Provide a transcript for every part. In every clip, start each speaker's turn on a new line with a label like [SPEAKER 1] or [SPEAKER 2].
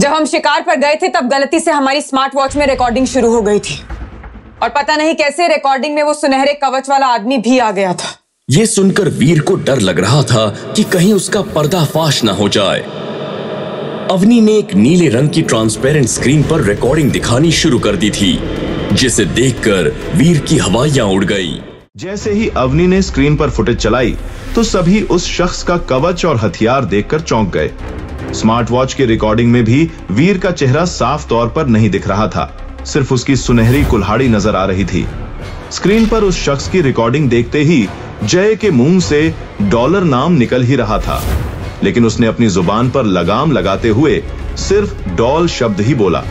[SPEAKER 1] जब हम शिकार पर गए थे तब गलती से हमारी स्मार्ट वॉच में रिकॉर्डिंग शुरू हो गई थी और पता नहीं कैसे रिकॉर्डिंग में वो सुनहरे कवच वाला आदमी भी आ गया था।
[SPEAKER 2] ये सुनकर वीर को डर लग रहा था कि कहीं उसका पर्दाफाश ना हो जाए। अवनी ने एक नीले रंग की ट्रांसपेरेंट स्क्रीन पर रिकॉर्डिंग दिखानी शुरू कर दी थी, जिसे देखकर वीर की हवाइयां उड़ गई।
[SPEAKER 3] जैसे ही अवनी ने स्क्रीन पर फुटेज चलाई तो सभी उस शख्स का कवच और हथियार देखकर चौंक गए। स्मार्ट वॉच की रिकॉर्डिंग में भी वीर का चेहरा साफ तौर पर नहीं दिख रहा था, सिर्फ उसकी सुनहरी कुल्हाड़ी नजर आ रही थी। स्क्रीन पर उस शख्स की रिकॉर्डिंग देखते ही जय के मुंह से डॉलर नाम निकल ही रहा था, लेकिन उसने अपनी जुबान पर लगाम लगाते हुए सिर्फ डॉल शब्द ही बोला।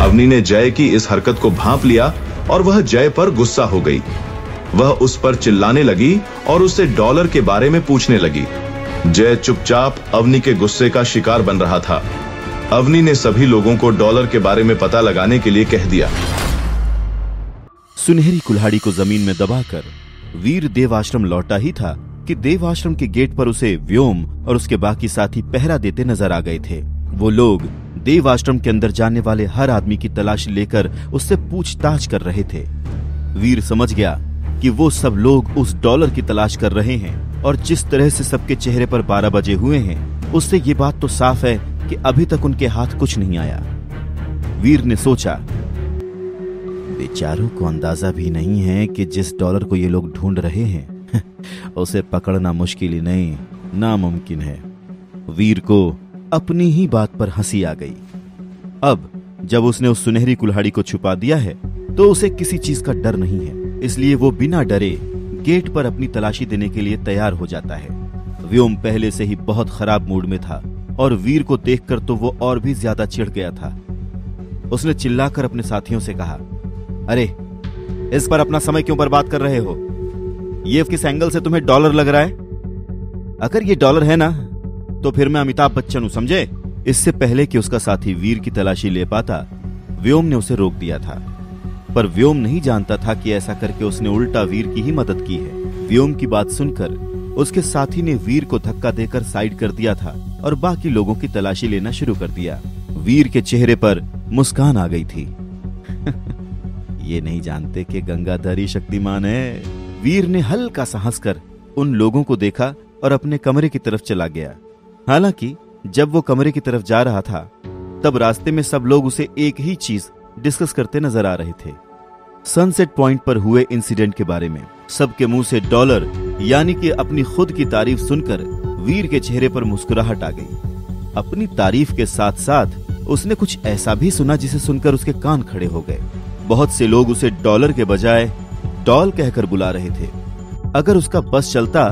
[SPEAKER 3] अवनी ने जय की इस हरकत को भांप लिया और वह जय पर गुस्सा हो गई। वह उस पर चिल्लाने लगी और उससे डॉलर के बारे में पूछने लगी। जय चुपचाप अवनी के गुस्से का शिकार बन रहा था। अवनी ने सभी लोगों को डॉलर के बारे में पता लगाने के लिए कह दिया।
[SPEAKER 4] सुनहरी कुल्हाड़ी को जमीन में दबाकर वीर देवाश्रम लौटा ही था कि देवाश्रम के गेट पर उसे व्योम और उसके बाकी साथी पहरा देते नजर आ गए थे। वो लोग देवाश्रम के अंदर जाने वाले हर आदमी की तलाशी लेकर उससे पूछताछ कर रहे थे। वीर समझ गया कि वो सब लोग उस डॉलर की तलाश कर रहे हैं और जिस तरह से सबके चेहरे पर 12 बजे हुए हैं, उससे ये बात तो साफ है कि अभी तक उनके हाथ कुछ नहीं आया। वीर ने सोचा, बेचारों को अंदाजा भी नहीं है कि जिस डॉलर को ये लोग ढूंढ रहे हैं उसे पकड़ना मुश्किल ही नहीं, नामुमकिन है। वीर को अपनी ही बात पर हंसी आ गई। अब जब उसने उस सुनहरी कुल्हाड़ी को छुपा दिया है तो उसे किसी चीज का डर नहीं है, इसलिए वो बिना डरे गेट पर अपनी तलाशी देने के लिए तैयार हो जाता है। व्योम पहले से ही बहुत खराब मूड में था और वीर को देखकर तो वो और भी ज्यादा चिढ़ गया था। उसने चिल्लाकर अपने साथियों से कहा, अरे इस पर अपना समय क्यों बर्बाद कर रहे हो? ये किस एंगल से तुम्हें डॉलर लग रहा है? अगर ये डॉलर है ना तो फिर मैं अमिताभ बच्चन हूं, समझे? इससे पहले कि उसका साथी वीर की तलाशी ले पाता, व्योम ने उसे रोक दिया था। पर व्योम नहीं जानता था कि ऐसा करके उसने उल्टा वीर की ही मदद की है। व्योम की बात सुनकर उसके साथी ने वीर को धक्का देकर साइड कर दिया था और बाकी लोगों की तलाशी लेना शुरू कर दिया। वीर के चेहरे पर मुस्कान आ गई थी। ये नहीं जानते कि गंगाधर ही शक्तिमान है। वीर ने हल्का सा हंसकर उन लोगों को देखा और अपने कमरे की तरफ चला गया। हालांकि जब वो कमरे की तरफ जा रहा था तब रास्ते में सब लोग उसे एक ही चीज डिस्कस करते नजर आ रहे थे, सनसेट पॉइंट पर हुए इंसिडेंट के बारे में। सबके मुंह से डॉलर यानी कि अपनी खुद की तारीफ सुनकर वीर के चेहरे पर मुस्कुराहट आ गई। अपनी तारीफ के साथ साथ उसने कुछ ऐसा भी सुना जिसे सुनकर उसके कान खड़े हो गए। बहुत से लोग उसे डॉलर के बजाय डॉल कहकर बुला रहे थे। अगर उसका बस चलता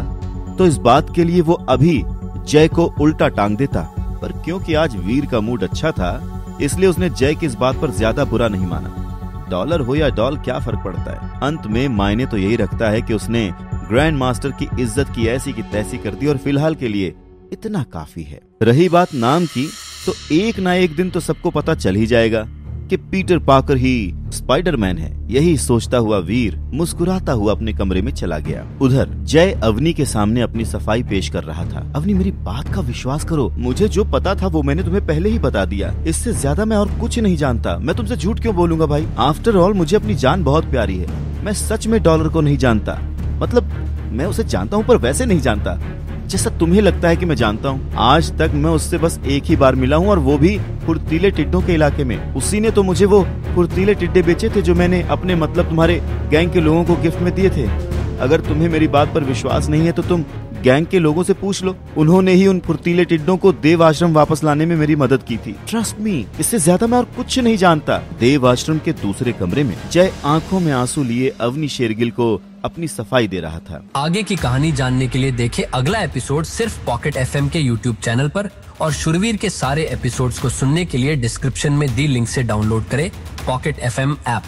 [SPEAKER 4] तो इस बात के लिए वो अभी जय को उल्टा टांग देता, पर क्योंकि आज वीर का मूड अच्छा था इसलिए उसने जय की इस बात पर ज्यादा बुरा नहीं माना। डॉलर हो या डॉल क्या फर्क पड़ता है, अंत में मायने तो यही रखता है कि उसने ग्रैंड मास्टर की इज्जत की ऐसी की तैसी कर दी और फिलहाल के लिए इतना काफी है। रही बात नाम की, तो एक ना एक दिन तो सबको पता चल ही जाएगा कि पीटर पार्कर ही स्पाइडरमैन है। यही सोचता हुआ वीर मुस्कुराता हुआ अपने कमरे में चला गया। उधर जय अवनी के सामने अपनी सफाई पेश कर रहा था। अवनी, मेरी बात का विश्वास करो, मुझे जो पता था वो मैंने तुम्हें पहले ही बता दिया। इससे ज्यादा मैं और कुछ नहीं जानता। मैं तुमसे झूठ क्यों बोलूंगा भाई? आफ्टर ऑल मुझे अपनी जान बहुत प्यारी है। मैं सच में डॉलर को नहीं जानता, मतलब मैं उसे जानता हूँ पर वैसे नहीं जानता जैसा तुम्हें लगता है कि मैं जानता हूँ। आज तक मैं उससे बस एक ही बार मिला हूँ और वो भी फुर्तीले टिड्डों के इलाके में। उसी ने तो मुझे वो फुर्तीले टिड्डे बेचे थे जो मैंने अपने मतलब तुम्हारे गैंग के लोगों को गिफ्ट में दिए थे। अगर तुम्हें मेरी बात पर विश्वास नहीं है तो तुम गैंग के लोगों से पूछ लो। उन्होंने ही उन फुर्तीले टिड्डों को देव आश्रम वापस लाने में मेरी मदद की थी। ट्रस्ट मी, इससे ज्यादा मैं और कुछ नहीं जानता। देव आश्रम के दूसरे कमरे में जय आंखों में आंसू लिए अवनी शेरगिल को अपनी सफाई दे रहा था।
[SPEAKER 5] आगे की कहानी जानने के लिए देखें अगला एपिसोड सिर्फ पॉकेट एफएम के यूट्यूब चैनल पर, और शुरवीर के सारे एपिसोड्स को सुनने के लिए डिस्क्रिप्शन में दी लिंक से डाउनलोड करें पॉकेट एफएम ऐप।